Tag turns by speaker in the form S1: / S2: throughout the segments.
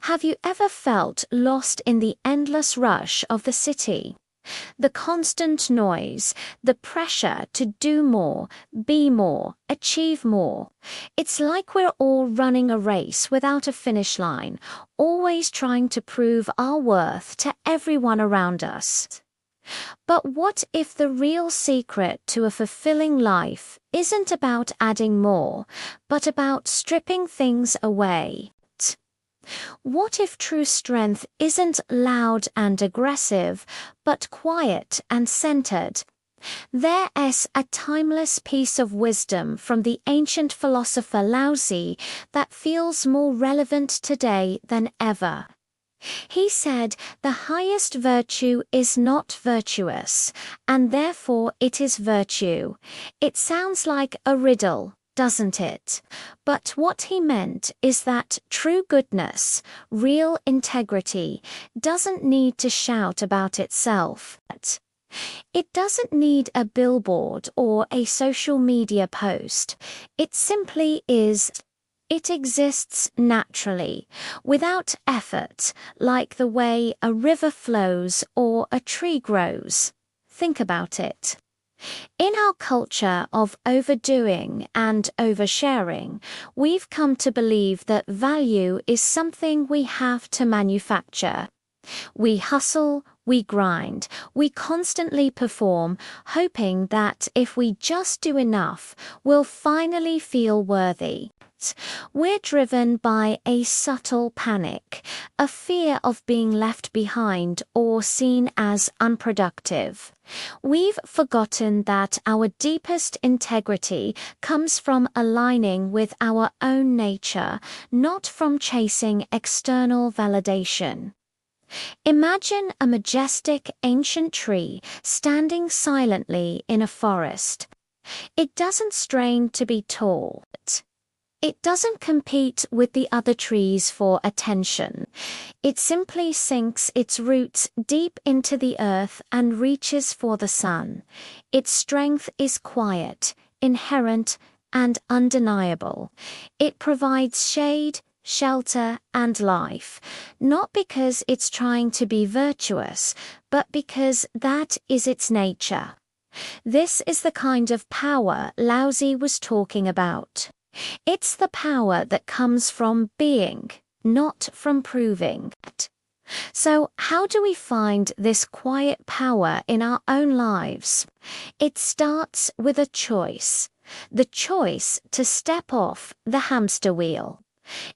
S1: Have you ever felt lost in the endless rush of the city? The constant noise, the pressure to do more, be more, achieve more. It's like we're all running a race without a finish line, always trying to prove our worth to everyone around us. But what if the real secret to a fulfilling life isn't about adding more, but about stripping things away? What if true strength isn't loud and aggressive, but quiet and centered? There is a timeless piece of wisdom from the ancient philosopher Laozi that feels more relevant today than ever. He said the highest virtue is not virtuous, and therefore it is virtue. It sounds like a riddle, doesn't it? But what he meant is that true goodness, real integrity, doesn't need to shout about itself. It doesn't need a billboard or a social media post. It simply is. It exists naturally, without effort, like the way a river flows or a tree grows. Think about it. In our culture of overdoing and oversharing, we've come to believe that value is something we have to manufacture. We hustle, we grind, we constantly perform, hoping that if we just do enough, we'll finally feel worthy. We're driven by a subtle panic, a fear of being left behind or seen as unproductive. We've forgotten that our deepest integrity comes from aligning with our own nature, not from chasing external validation. Imagine a majestic ancient tree standing silently in a forest. It doesn't strain to be tall. It doesn't compete with the other trees for attention. It simply sinks its roots deep into the earth and reaches for the sun. Its strength is quiet, inherent, and undeniable. It provides shade, shelter, and life, not because it's trying to be virtuous, but because that is its nature. This is the kind of power Laozi was talking about. It's the power that comes from being, not from proving. So, how do we find this quiet power in our own lives? It starts with a choice. The choice to step off the hamster wheel.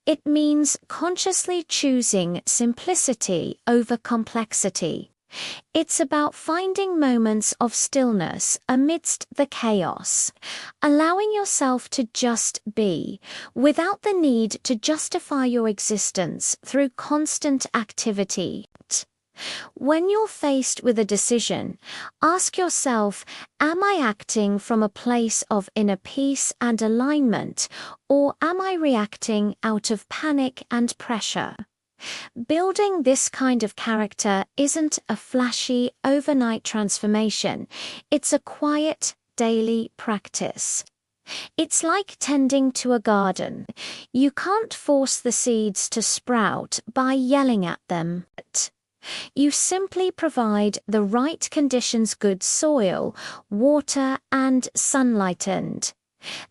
S1: It means consciously choosing simplicity over complexity. It's about finding moments of stillness amidst the chaos, allowing yourself to just be, without the need to justify your existence through constant activity. When you're faced with a decision, ask yourself, am I acting from a place of inner peace and alignment, or am I reacting out of panic and pressure? Building this kind of character isn't a flashy, overnight transformation. It's a quiet, daily practice. It's like tending to a garden. You can't force the seeds to sprout by yelling at them. You simply provide the right conditions, good soil, water, and sunlight, and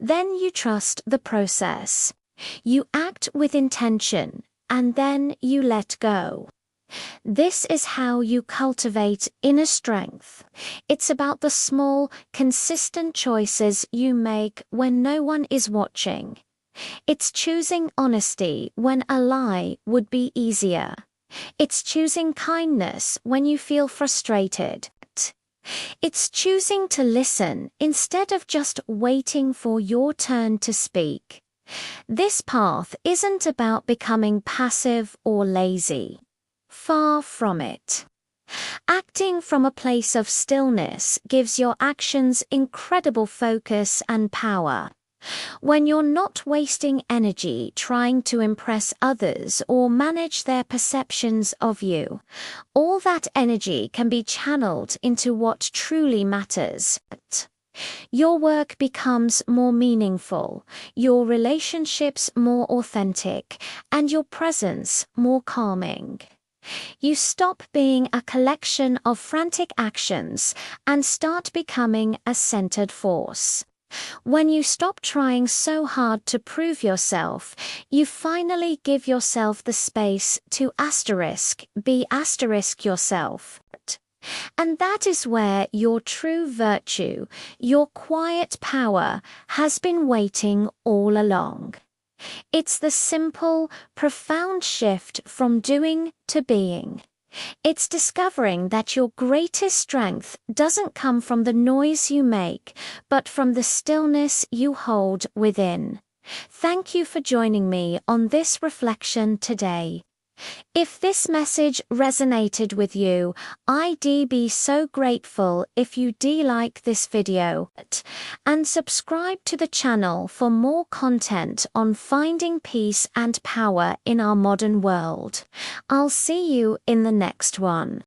S1: then you trust the process. You act with intention, and then you let go. This is how you cultivate inner strength. It's about the small, consistent choices you make when no one is watching. It's choosing honesty when a lie would be easier. It's choosing kindness when you feel frustrated. It's choosing to listen instead of just waiting for your turn to speak. This path isn't about becoming passive or lazy. Far from it. Acting from a place of stillness gives your actions incredible focus and power. When you're not wasting energy trying to impress others or manage their perceptions of you, all that energy can be channeled into what truly matters. Your work becomes more meaningful, your relationships more authentic, and your presence more calming. You stop being a collection of frantic actions and start becoming a centered force. When you stop trying so hard to prove yourself, you finally give yourself the space to be yourself. And that is where your true virtue, your quiet power, has been waiting all along. It's the simple, profound shift from doing to being. It's discovering that your greatest strength doesn't come from the noise you make, but from the stillness you hold within. Thank you for joining me on this reflection today. If this message resonated with you, I'd be so grateful if you like this video and subscribe to the channel for more content on finding peace and power in our modern world. I'll see you in the next one.